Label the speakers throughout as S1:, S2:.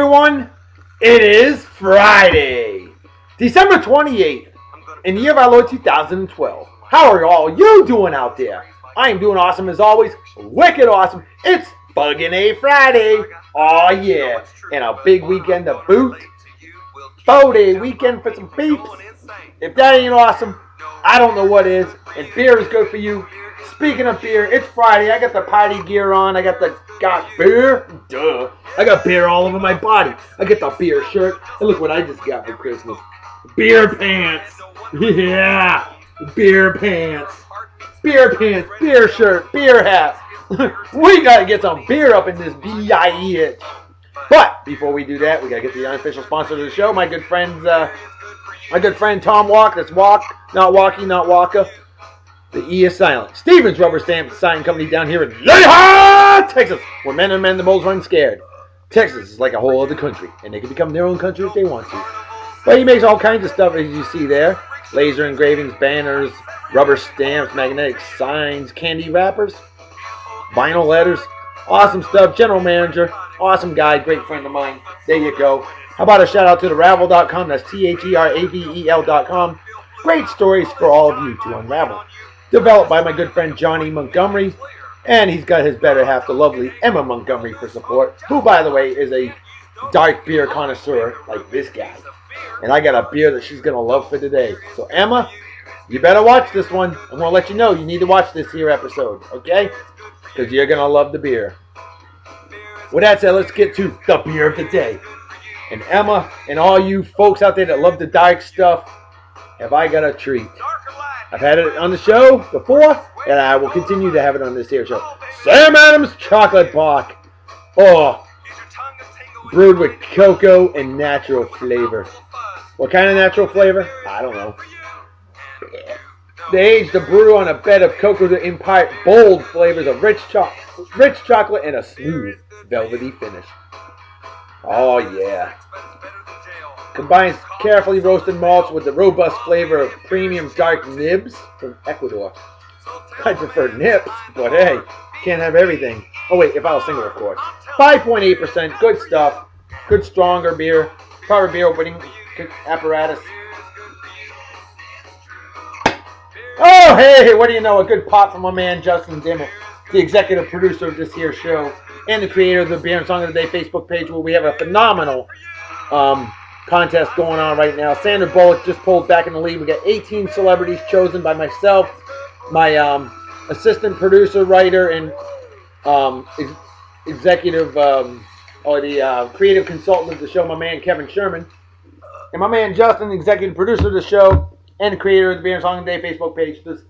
S1: everyone. It is Friday, December 28th, in the year of our Lord 2012. How are all you doing out there? I am doing awesome as always. Wicked awesome. It's Buggin' A Friday. Oh yeah. And a big weekend to boot. 4-day weekend for some peeps. If that ain't awesome, I don't know what is. And beer is good for you. Speaking of beer, it's Friday. I got the party gear on. I got beer. Duh. I got beer all over my body. I got the beer shirt. And look what I just got for Christmas. Beer pants. Yeah. Beer pants. Beer pants. Beer shirt. Beer hat. We got to get some beer up in this B.I.E. But before we do that, we got to get the unofficial sponsor of the show, my good friend Tom Walk. That's Walk, not Walkie, not Walker. The E is silent. Stevens Rubber Stamp Sign Company down here in Lehigh, Texas, where men and men the moles run scared. Texas is like a whole other country, and they can become their own country if they want to. But he makes all kinds of stuff, as you see there. Laser engravings, banners, rubber stamps, magnetic signs, candy wrappers, vinyl letters. Awesome stuff. General manager, awesome guy, great friend of mine. There you go. How about a shout out to theravel.com? That's THERAVEL.com. Great stories for all of you to unravel. Developed by my good friend Johnny Montgomery. And he's got his better half, the lovely Emma Montgomery, for support. Who, by the way, is a dark beer connoisseur like this guy. And I got a beer that she's going to love for today. So Emma, you better watch this one. I'm going to let you know you need to watch this here episode. Okay? Because you're going to love the beer. With that said, let's get to the beer of the day. And Emma and all you folks out there that love the dark stuff, have I got a treat. I've had it on the show before, and I will continue to have it on this here show. Sam Adams Chocolate Bock. Oh, brewed with cocoa and natural flavor. What kind of natural flavor? I don't know. They aged the brew on a bed of cocoa to impart bold flavors of rich chocolate and a smooth, velvety finish. Oh, yeah. Combines carefully roasted malts with the robust flavor of premium dark nibs from Ecuador. I prefer nips, but hey, can't have everything. Oh, wait, if I was single, of course. 5.8%, good stuff. Good, stronger beer. Proper beer opening apparatus. Oh, hey, what do you know? A good pop from my man Justin Dimmitt, the executive producer of this here show and the creator of the Beer and Song of the Day Facebook page, where we have a phenomenal contest going on right now. Sandra Bullock just pulled back in the lead. We got 18 celebrities chosen by myself, my assistant producer, writer, and executive creative consultant of the show, my man Kevin Sherman, and my man Justin, executive producer of the show and the creator of the Beer and Song of the Day Facebook page. There's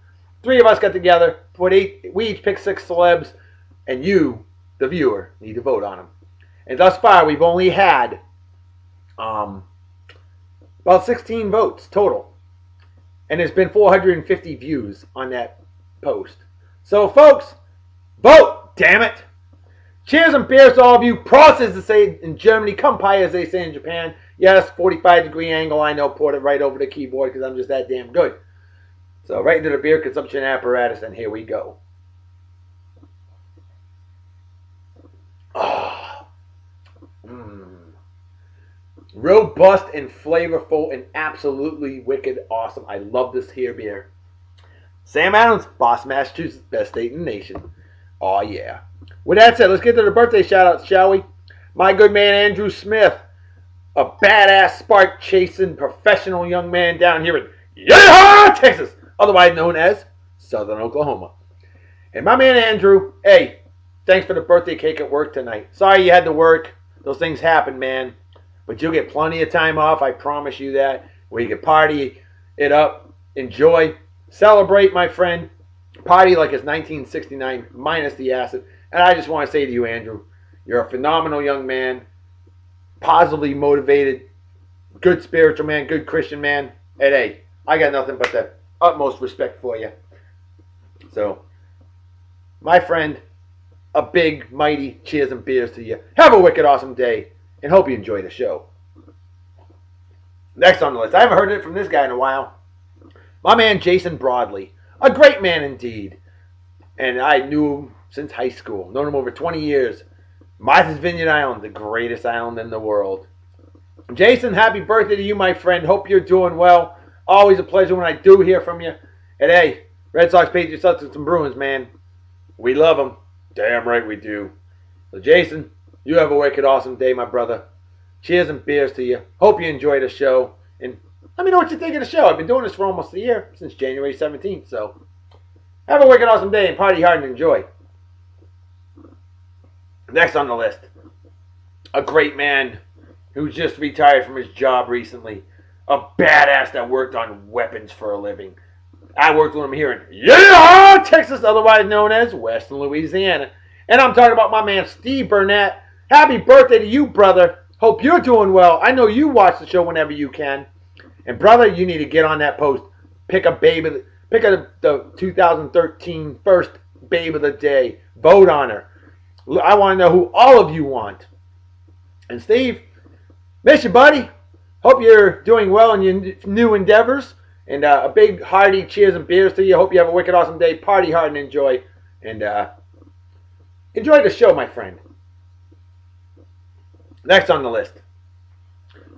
S1: three of us got together. We each picked 6 celebs, and you, the viewer, need to vote on them. And thus far, we've only had about 16 votes total. And there's been 450 views on that post. So, folks, vote, damn it. Cheers and beers to all of you. Prost, as they say in Germany. Kampai, as they say in Japan. Yes, 45-degree angle. I know, poured it right over the keyboard because I'm just that damn good. So, right into the beer consumption apparatus, and here we go. Robust and flavorful and absolutely wicked awesome. I love this here beer. Sam Adams, Boston, Massachusetts, best state in the nation. Oh yeah. With that said, let's get to the birthday shout-outs, shall we? My good man Andrew Smith, a badass spark-chasing professional young man down here in Lehigh, Texas, otherwise known as Southern Oklahoma. And my man Andrew, hey, thanks for the birthday cake at work tonight. Sorry you had to work. Those things happen, man. But you'll get plenty of time off, I promise you that, where you can party it up, enjoy, celebrate, my friend. Party like it's 1969, minus the acid. And I just want to say to you, Andrew, you're a phenomenal young man, positively motivated, good spiritual man, good Christian man. And hey, I got nothing but the utmost respect for you. So, my friend, a big, mighty cheers and beers to you. Have a wicked awesome day. And hope you enjoy the show. Next on the list, I haven't heard it from this guy in a while. My man Jason Broadley, a great man indeed. And I knew him since high school. Known him over 20 years. Martha's Vineyard Island, the greatest island in the world. Jason, happy birthday to you, my friend. Hope you're doing well. Always a pleasure when I do hear from you. And hey, Red Sox, Patriots, Celtics, and Bruins, man. We love them. Damn right we do. So, Jason, you have a wicked awesome day, my brother. Cheers and beers to you. Hope you enjoy the show. And let me know what you think of the show. I've been doing this for almost a year, since January 17th. So, have a wicked awesome day and party hard and enjoy. Next on the list, a great man who just retired from his job recently. A badass that worked on weapons for a living. I worked with him here in Texas, otherwise known as Western Louisiana. And I'm talking about my man Steve Burnett. Happy birthday to you, brother. Hope you're doing well. I know you watch the show whenever you can. And brother, you need to get on that post. Pick a the 2013 first babe of the day. Vote on her. I want to know who all of you want. And Steve, miss you, buddy. Hope you're doing well in your new endeavors. And a big hearty cheers and beers to you. Hope you have a wicked awesome day. Party hard and enjoy. And enjoy the show, my friend. Next on the list.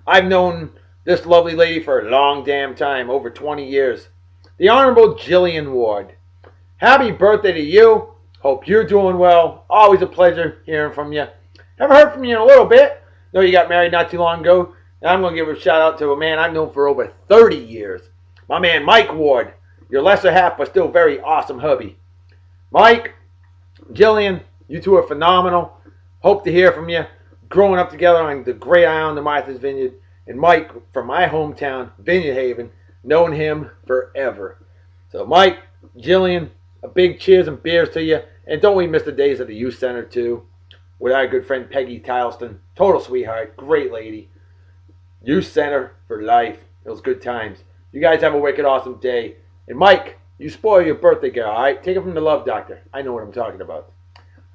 S1: I've known this lovely lady for a long damn time. Over 20 years. The Honorable Jillian Ward. Happy birthday to you. Hope you're doing well. Always a pleasure hearing from you. Haven't heard from you in a little bit. Know you got married not too long ago. And I'm going to give a shout out to a man I've known for over 30 years. My man Mike Ward. Your lesser half, but still very awesome hubby. Mike, Jillian, you two are phenomenal. Hope to hear from you. Growing up together on the great island of Martha's Vineyard. And Mike from my hometown, Vineyard Haven. Known him forever. So Mike, Jillian, a big cheers and beers to you. And don't we miss the days at the youth center too. With our good friend Peggy Tileston. Total sweetheart. Great lady. Youth center for life. It was good times. You guys have a wicked awesome day. And Mike, you spoil your birthday girl, alright? Take it from the love doctor. I know what I'm talking about.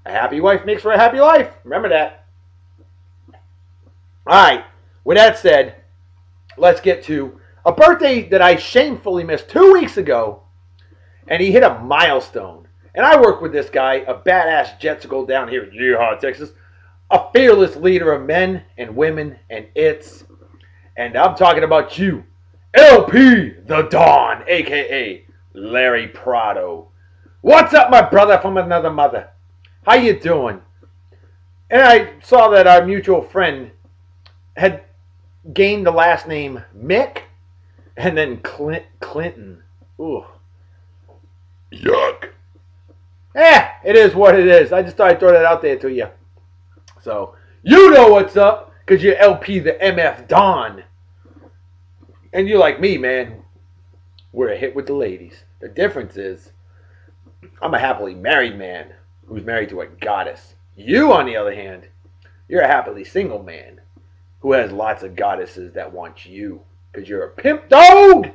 S1: A happy wife makes for a happy life. Remember that. Alright. With that said, let's get to a birthday that I shamefully missed 2 weeks ago. And he hit a milestone. And I work with this guy, a badass jetsicle down here in Texas. A fearless leader of men and women and its. And I'm talking about you. LP the Don, a.k.a. Larry Prado. What's up, my brother from another mother? How you doing? And I saw that our mutual friend had gained the last name Mick and then Clinton. Ooh. Yuck. It is what it is. I just thought I'd throw that out there to you. So, you know what's up, because you're LP the MF Don. And you're like me, man. We're a hit with the ladies. The difference is, I'm a happily married man who's married to a goddess. You, on the other hand, you're a happily single man who has lots of goddesses that want you. Because you're a pimp dog.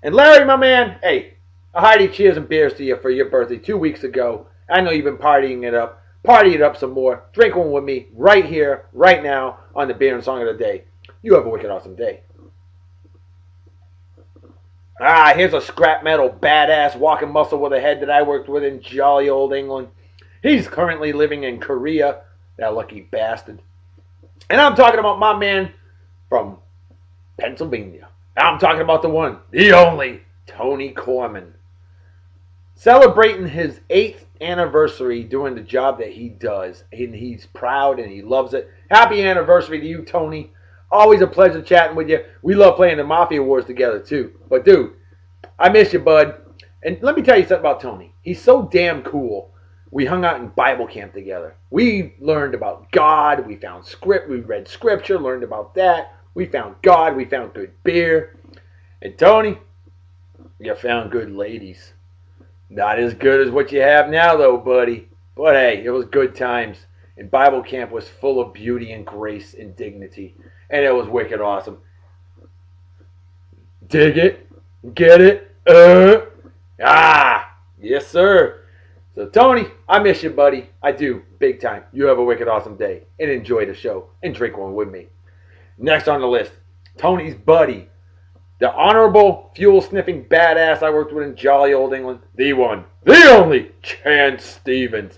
S1: And Larry, my man, hey, a hearty cheers and beers to you for your birthday 2 weeks ago. I know you've been partying it up. Party it up some more. Drink one with me right here, right now, on the Beer and Song of the Day. You have a wicked awesome day. Here's a scrap metal badass walking muscle with a head that I worked with in jolly old England. He's currently living in Korea, that lucky bastard. And I'm talking about my man from Pennsylvania. I'm talking about the one, the only, Tony Corman. Celebrating his 8th anniversary doing the job that he does. And he's proud and he loves it. Happy anniversary to you, Tony. Always a pleasure chatting with you. We love playing the Mafia Wars together, too. But, dude, I miss you, bud. And let me tell you something about Tony. He's so damn cool. We hung out in Bible camp together. We learned about God. We found script. We read scripture, learned about that. We found God. We found good beer. And, Tony, you found good ladies. Not as good as what you have now, though, buddy. But, hey, it was good times. And Bible camp was full of beauty and grace and dignity. And it was wicked awesome. Dig it? Get it? Yes, sir. So, Tony, I miss you, buddy. I do. Big time. You have a wicked awesome day. And enjoy the show. And drink one with me. Next on the list, Tony's buddy. The honorable, fuel-sniffing badass I worked with in jolly old England. The one. The only. Chance Stevens.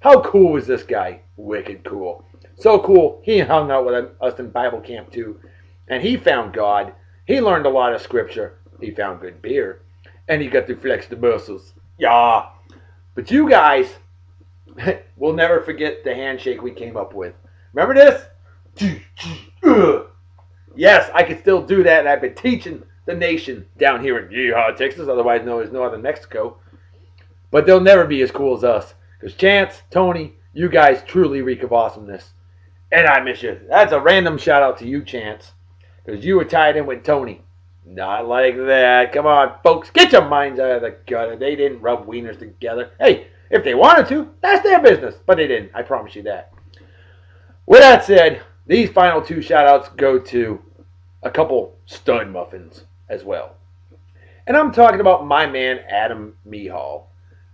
S1: How cool was this guy? Wicked cool. So cool, he hung out with us in Bible camp too. And he found God. He learned a lot of scripture. He found good beer. And he got to flex the muscles. Yeah. But you guys will never forget the handshake we came up with. Remember this? Yes, I can still do that, and I've been teaching the nation down here in Yeehaw, Texas, otherwise known as Northern Mexico. But they'll never be as cool as us. Because Chance, Tony, you guys truly reek of awesomeness. And I miss you. That's a random shout out to you, Chance. Because you were tied in with Tony. Not like that. Come on, folks. Get your minds out of the gutter. They didn't rub wieners together. Hey, if they wanted to, that's their business. But they didn't. I promise you that. With that said, these final two shout outs go to a couple stud muffins as well. And I'm talking about my man, Adam Mihal.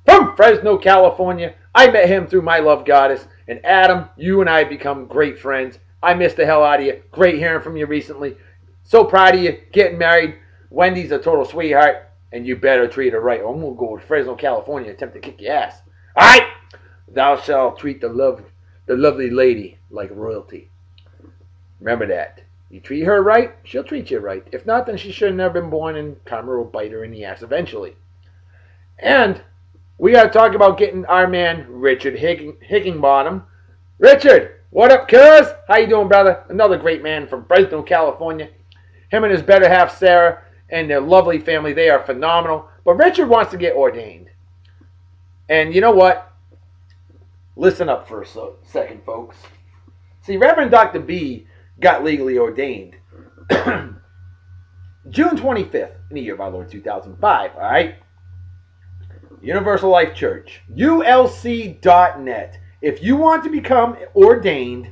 S1: From Fresno, California. I met him through My Love Goddess. And Adam, you and I have become great friends. I missed the hell out of you. Great hearing from you recently. So proud of you getting married. Wendy's a total sweetheart. And you better treat her right. I'm going to go to Fresno, California and attempt to kick your ass. Alright? Thou shalt treat the lovely lady like royalty. Remember that. You treat her right, she'll treat you right. If not, then she should have never been born and karma will bite her in the ass eventually. And we got to talk about getting our man, Richard Higginbottom. Richard, what up, cuz? How you doing, brother? Another great man from Fresno, California. Him and his better half, Sarah, and their lovely family, they are phenomenal. But Richard wants to get ordained. And you know what? Listen up for a second, folks. See, Reverend Dr. B got legally ordained June 25th in the year of our Lord 2005, all right? Universal Life Church, ulc.net. If you want to become ordained,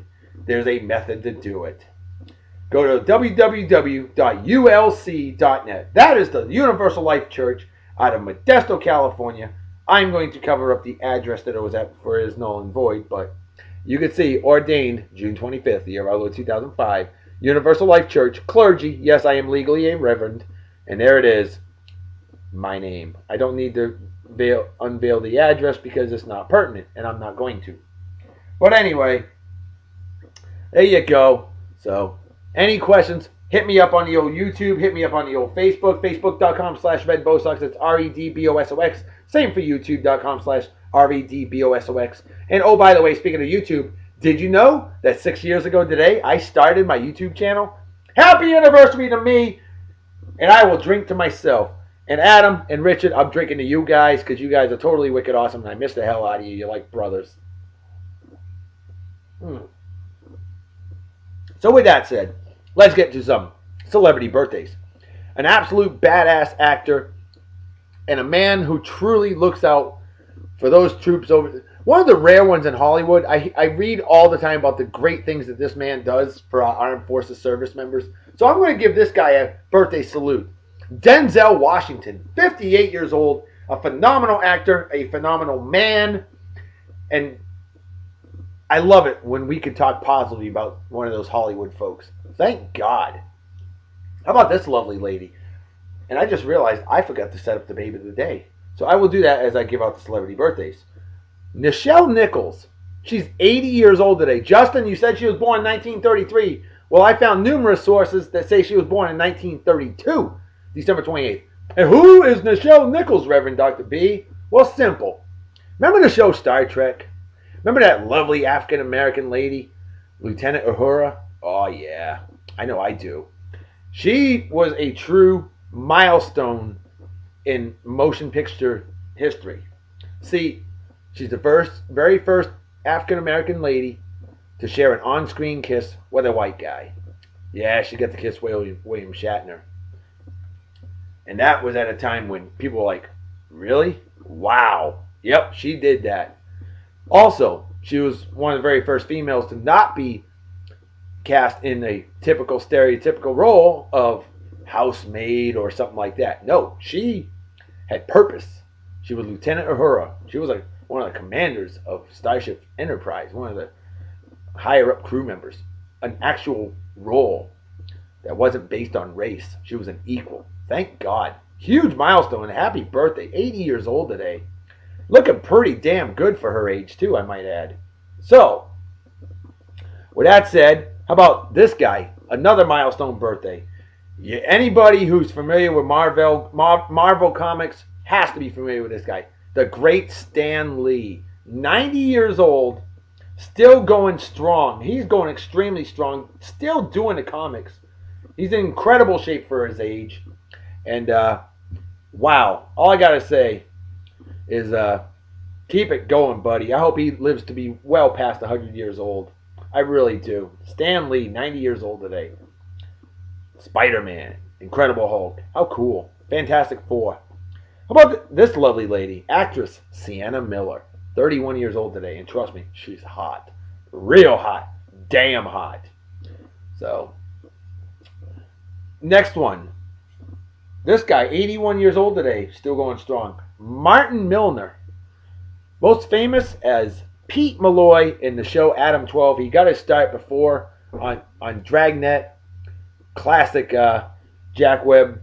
S1: there's a method to do it. Go to www.ulc.net. That is the Universal Life Church out of Modesto, California. I'm going to cover up the address that it was at for it is null and void, but you can see ordained June 25th, the year of our Lord 2005. Universal Life Church, clergy. Yes, I am legally a reverend. And there it is, my name. I don't need to unveil the address because it's not pertinent, and I'm not going to. But anyway, there you go. So, any questions, hit me up on the old YouTube, hit me up on the old Facebook, facebook.com/redbosox. It's REDBOSOX. Same for youtube.com/REDBOSOX. And oh, by the way, speaking of YouTube, did you know that 6 years ago today, I started my YouTube channel? Happy anniversary to me, and I will drink to myself. And Adam and Richard, I'm drinking to you guys because you guys are totally wicked awesome, and I miss the hell out of you. You're like brothers. So with that said, let's get to some celebrity birthdays. An absolute badass actor and a man who truly looks out for those troops over. One of the rare ones in Hollywood. I read all the time about the great things that this man does for our armed forces service members. So I'm going to give this guy a birthday salute. Denzel Washington, 58 years old, a phenomenal actor, a phenomenal man, and I love it when we can talk positively about one of those Hollywood folks. Thank God. How about this lovely lady? And I just realized I forgot to set up the babe of the day. So I will do that as I give out the celebrity birthdays. Nichelle Nichols. She's 80 years old today. Justin, you said she was born in 1933. Well, I found numerous sources that say she was born in 1932, December 28th. And who is Nichelle Nichols, Reverend Dr. B? Well, simple. Remember the show Star Trek? Remember that lovely African-American lady, Lieutenant Uhura? Oh, yeah. I know I do. She was a true milestone in motion picture history. See, she's the very first African-American lady to share an on-screen kiss with a white guy. Yeah, she got to kiss William Shatner. And that was at a time when people were like, really? Wow. Yep, she did that. Also, she was one of the very first females to not be cast in a typical stereotypical role of housemaid or something like that. No, she had purpose. She was Lieutenant Uhura. She was like one of the commanders of Starship Enterprise, one of the higher up crew members. An actual role that wasn't based on race. She was an equal. Thank God. Huge milestone. Happy birthday. 80 years old today. Looking pretty damn good for her age, too, I might add. So, with that said, how about this guy? Another milestone birthday. Yeah, anybody who's familiar with Marvel Comics has to be familiar with this guy. The great Stan Lee. 90 years old, still going strong. He's going extremely strong, still doing the comics. He's in incredible shape for his age. And wow, all I got to say is keep it going, buddy. I hope he lives to be well past 100 years old. I really do. Stan Lee, 90 years old today. Spider-Man, Incredible Hulk. How cool. Fantastic Four. How about this lovely lady, actress Sienna Miller, 31 years old today, and trust me, she's hot. Real hot. Damn hot. So, next one. This guy, 81 years old today, still going strong. Martin Milner, most famous as Pete Malloy in the show Adam 12. He got his start before on Dragnet, classic Jack Webb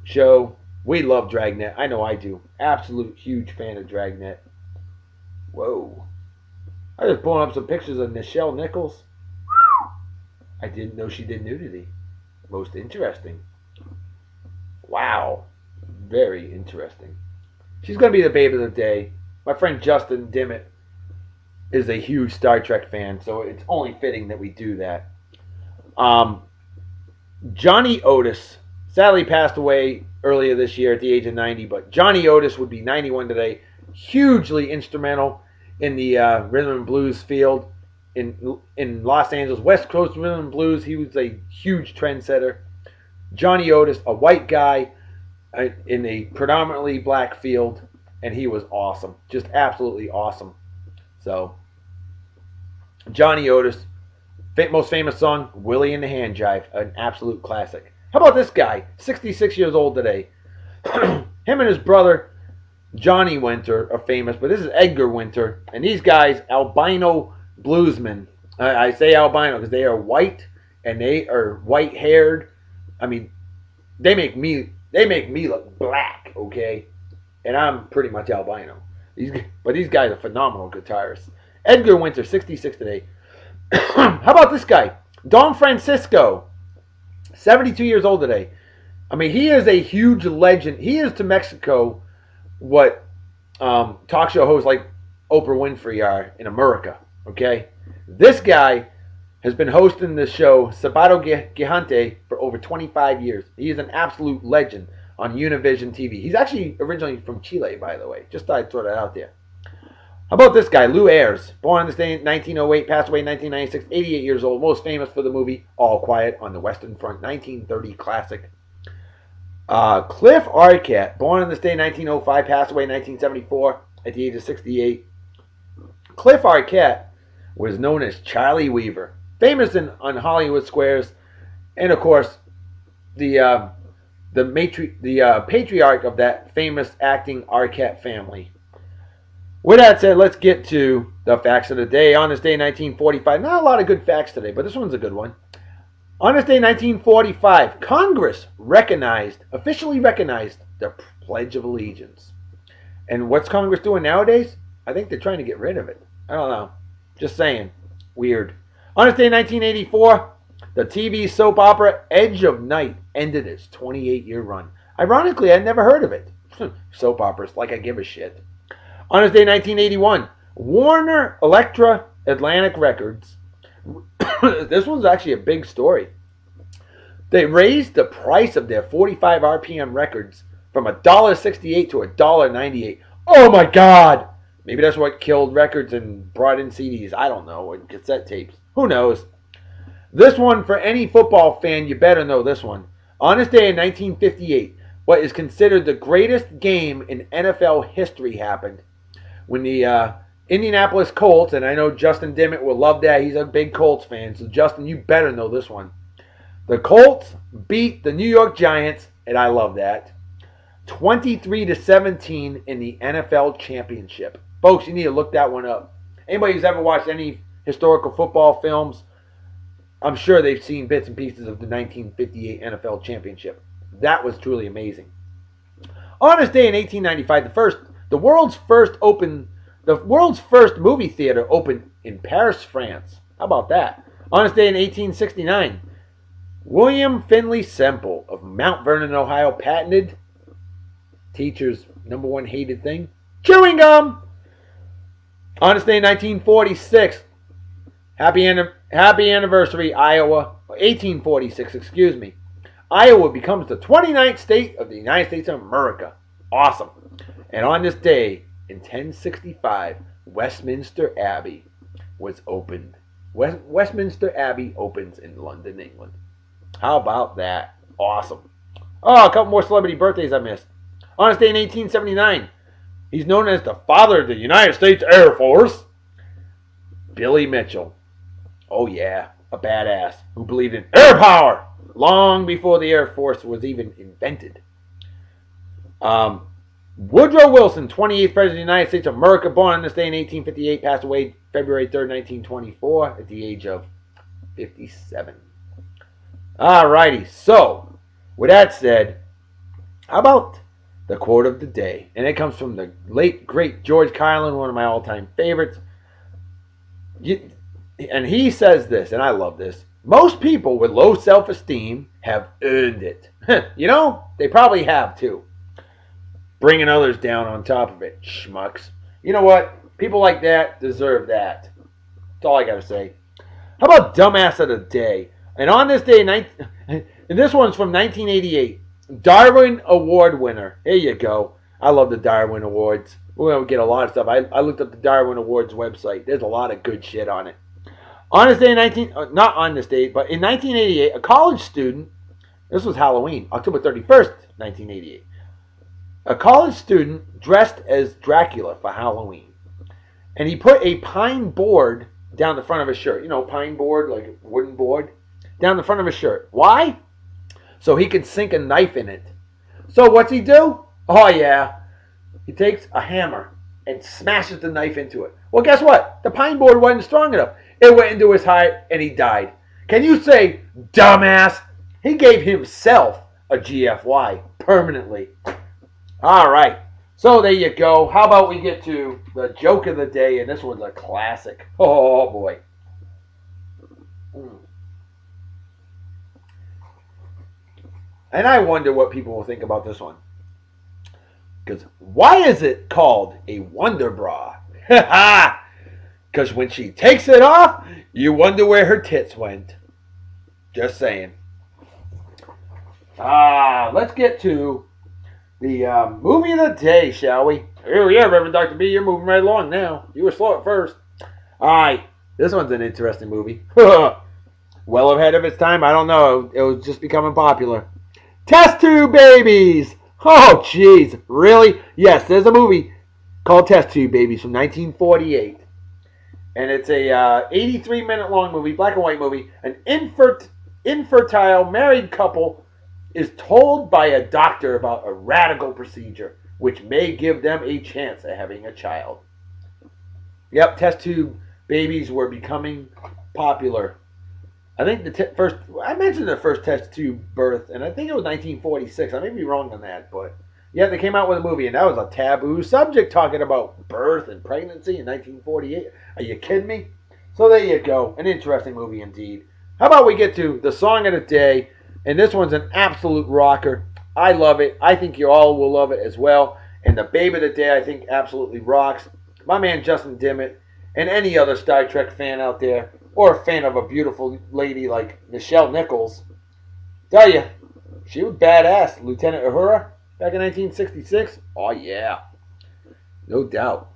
S1: show. We love Dragnet. I know I do. Absolute huge fan of Dragnet. Whoa. I was pulling up some pictures of Nichelle Nichols. I didn't know she did nudity. Most interesting. Wow. Very interesting. She's going to be the babe of the day. My friend Justin Dimmitt is a huge Star Trek fan, so it's only fitting that we do that. Johnny Otis sadly passed away earlier this year at the age of 90, but Johnny Otis would be 91 today. Hugely instrumental in the rhythm and blues field in Los Angeles, West Coast rhythm and blues. He was a huge trendsetter. Johnny Otis, a white guy in a predominantly black field, and he was awesome. Just absolutely awesome. So, Johnny Otis, most famous song, Willie and the Hand Jive, an absolute classic. How about this guy, 66 years old today? Him and his brother, Johnny Winter, are famous, but this is Edgar Winter, and these guys, albino bluesmen. I say albino because they are white, and they are white-haired. I mean, they make me look black, okay? And I'm pretty much albino. But these guys are phenomenal guitarists. Edgar Winter, 66 today. How about this guy? Don Francisco, 72 years old today. I mean, he is a huge legend. He is to Mexico what talk show hosts like Oprah Winfrey are in America, okay? This guy has been hosting the show Sábado Gigante for over 25 years. He is an absolute legend on Univision TV. He's actually originally from Chile, by the way. Just thought I'd throw that out there. How about this guy, Lou Ayres, born on this day in 1908, passed away in 1996, 88 years old, most famous for the movie All Quiet on the Western Front, 1930 classic. Cliff Arquette, born on this day in 1905, passed away in 1974 at the age of 68. Cliff Arquette was known as Charlie Weaver, famous on Hollywood squares, and of course, the patriarch of that famous acting Arquette family. With that said, let's get to the facts of the day. On this day, 1945, not a lot of good facts today, but this one's a good one. On this day, 1945, Congress officially recognized the Pledge of Allegiance. And what's Congress doing nowadays? I think they're trying to get rid of it. I don't know. Just saying. Weird. On this day, 1984, the TV soap opera Edge of Night ended its 28-year run. Ironically, I'd never heard of it. Soap operas, like I give a shit. On this day, 1981, Warner Elektra Atlantic Records. This one's actually a big story. They raised the price of their 45 RPM records from $1.68 to $1.98. Oh my God! Maybe that's what killed records and brought in CDs. I don't know. And cassette tapes. Who knows? This one, for any football fan, you better know this one. On this day in 1958, what is considered the greatest game in NFL history happened when the Indianapolis Colts, and I know Justin Dimmitt will love that. He's a big Colts fan. So, Justin, you better know this one. The Colts beat the New York Giants, and I love that, 23-17 in the NFL Championship. Folks, you need to look that one up. Anybody who's ever watched any historical football films, I'm sure they've seen bits and pieces of the 1958 NFL Championship. That was truly amazing. On this day in 1895, the first The world's first movie theater opened in Paris, France. How about that? On this day in 1869, William Finley Semple of Mount Vernon, Ohio, patented teacher's number one hated thing, chewing gum. On this day in 1946, happy anniversary, Iowa. 1846, excuse me. Iowa becomes the 29th state of the United States of America. Awesome. And on this day, in 1065, Westminster Abbey was opened. Westminster Abbey opens in London, England. How about that? Awesome. Oh, a couple more celebrity birthdays I missed. On this day in 1879, he's known as the father of the United States Air Force, Billy Mitchell. Oh yeah, a badass who believed in air power long before the Air Force was even invented. Woodrow Wilson, 28th President of the United States of America, born on this day in 1858, passed away February 3rd, 1924, at the age of 57. Alrighty, so, with that said, how about the quote of the day? And it comes from the late, great George Carlin, one of my all-time favorites. And he says this, and I love this: most people with low self-esteem have earned it. You know, they probably have too. Bringing others down on top of it, schmucks. You know what? People like that deserve that. That's all I gotta say. How about dumbass of the day? And on this day, and this one's from 1988, Darwin Award winner. Here you go. I love the Darwin Awards. We're gonna get a lot of stuff. I looked up the Darwin Awards website. There's a lot of good shit on it. On this day, not on this day, but in 1988, a college student. This was Halloween, October 31st, 1988. A college student dressed as Dracula for Halloween. And he put a pine board down the front of his shirt. You know, pine board, like a wooden board, down the front of his shirt. Why? So he could sink a knife in it. So what's he do? Oh yeah. He takes a hammer and smashes the knife into it. Well, guess what? The pine board wasn't strong enough. It went into his heart and he died. Can you say, dumbass? He gave himself a GFY permanently. All right. So there you go. How about we get to the joke of the day? And this one's a classic. Oh, boy. And I wonder what people will think about this one. Because why is it called a Wonder Bra? Because when she takes it off, you wonder where her tits went. Just saying. Let's get to the movie of the day, shall we? Oh yeah, Reverend Dr. B, you're moving right along now. You were slow at first. Alright, this one's an interesting movie. Well ahead of its time, I don't know. It was just becoming popular. Test Tube Babies! Oh, jeez. Really? Yes, there's a movie called Test Tube Babies from 1948. And it's a 83-minute long movie, black and white movie. An infertile married couple is told by a doctor about a radical procedure which may give them a chance at having a child. Yep, test tube babies were becoming popular. I think I mentioned the first test tube birth, and I think it was 1946. I may be wrong on that, but yeah, they came out with a movie, and that was a taboo subject, talking about birth and pregnancy in 1948. Are you kidding me? So there you go. An interesting movie indeed. How about we get to the song of the day? And this one's an absolute rocker. I love it. I think you all will love it as well. And the babe of the day, I think, absolutely rocks. My man Justin Dimmitt, and any other Star Trek fan out there, or a fan of a beautiful lady like Nichelle Nichols, tell you, she was badass. Lieutenant Uhura back in 1966. Oh yeah, no doubt.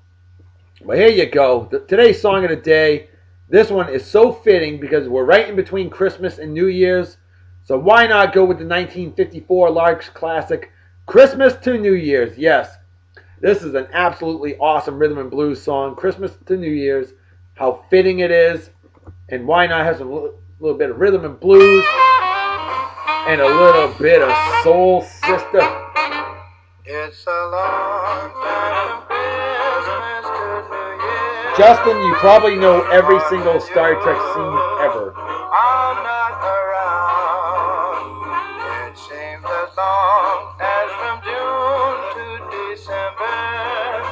S1: But here you go. Today's song of the day. This one is so fitting because we're right in between Christmas and New Year's. So why not go with the 1954 Larks classic, Christmas to New Year's? Yes, this is an absolutely awesome rhythm and blues song, Christmas to New Year's. How fitting it is. And why not have some little bit of rhythm and blues and a little bit of soul sister. It's a long time from Christmas to New Year. Justin, you probably know every single Star Trek scene ever. I'm not around. It seems as long as from June to December.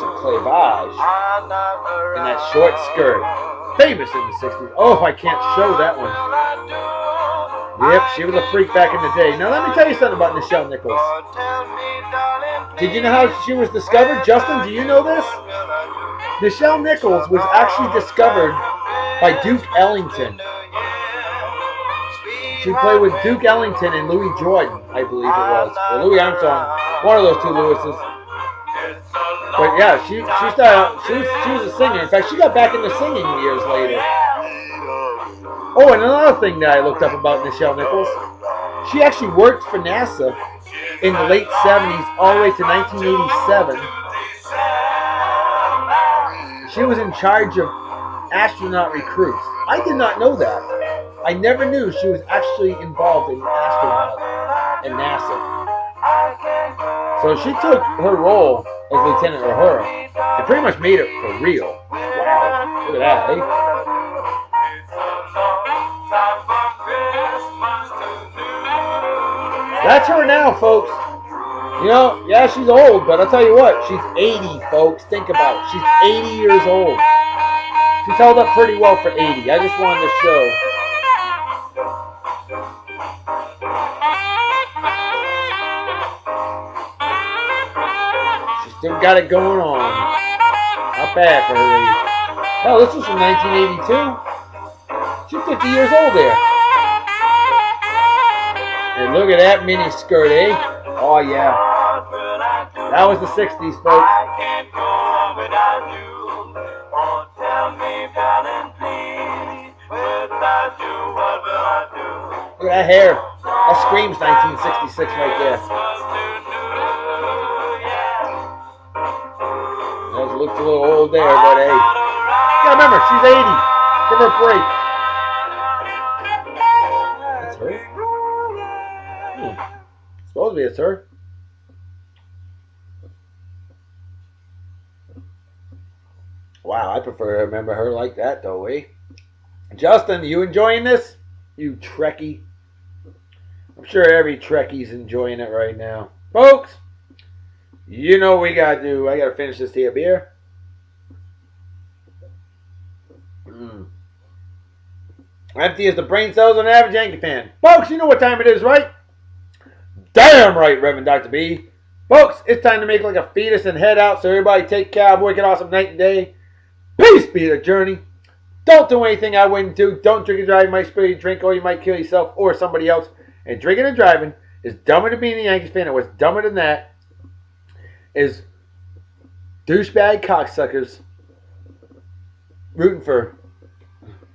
S1: some cleavage in that short skirt. Famous in the 60s. Oh, I can't show that one. Yep, she was a freak back in the day. Now, let me tell you something about Nichelle Nichols. Did you know how she was discovered? Justin, do you know this? Nichelle Nichols was actually discovered by Duke Ellington. She played with Duke Ellington and Louis Jordan, I believe it was. Or Louis Armstrong. One of those two Lewises. But yeah, she was a singer. In fact, she got back into singing years later. Oh, and another thing that I looked up about Nichelle Nichols, she actually worked for NASA in the late 70s all the way to 1987. She was in charge of astronaut recruits. I did not know that. I never knew she was actually involved in astronaut and NASA. So she took her role as Lieutenant Uhura and pretty much made it for real. Wow, look at that, eh? That's her now, folks. You know, yeah, she's old, but I'll tell you what, she's 80, folks. Think about it. She's 80 years old. She's held up pretty well for 80. I just wanted to show. She's still got it going on. Not bad for her age. Hell, this was from 1982. She's 50 years old there. And look at that mini skirt, eh? Oh, yeah. That was the 60s, folks. Look at that hair. That screams 1966 right there. That looks a little old there, but hey. Yeah, remember, she's 80. Give her a break. That's her? Supposedly it's her. Wow, I prefer to remember her like that, though, eh? Justin, you enjoying this? You Trekkie. I'm sure every Trekkie's enjoying it right now. Folks, you know what we gotta do. I gotta finish this here beer. Empty as the brain cells of an average Yankee fan. Folks, you know what time it is, right? Damn right, Reverend Dr. B. Folks, it's time to make like a fetus and head out, so everybody take care. Have a wicked awesome night and day. Peace be the journey. Don't do anything I wouldn't do. Don't drink and drive. You might spill your drink or you might kill yourself or somebody else. And drinking and driving is dumber than being a Yankees fan. And what's dumber than that is douchebag cocksuckers rooting for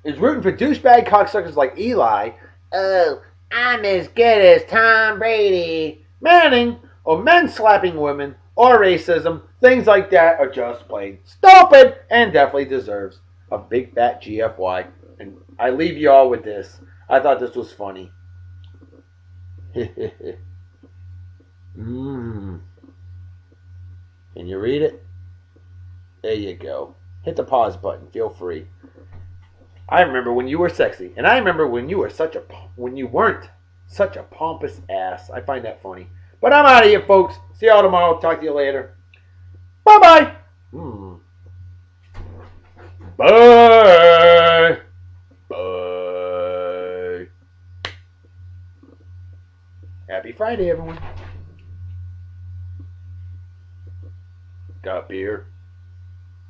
S1: douchebag cocksuckers like Eli. Oh, I'm as good as Tom Brady. Manning, or men slapping women, or racism. Things like that are just plain stupid and definitely deserves a big fat GFY. And I leave you all with this. I thought this was funny. Can you read it? There you go. Hit the pause button. Feel free. I remember when you were sexy, and I remember when you weren't such a pompous ass. I find that funny. But I'm out of here, folks. See y'all tomorrow. Talk to you later. Bye-bye. Bye. Bye. Happy Friday, everyone. Got beer.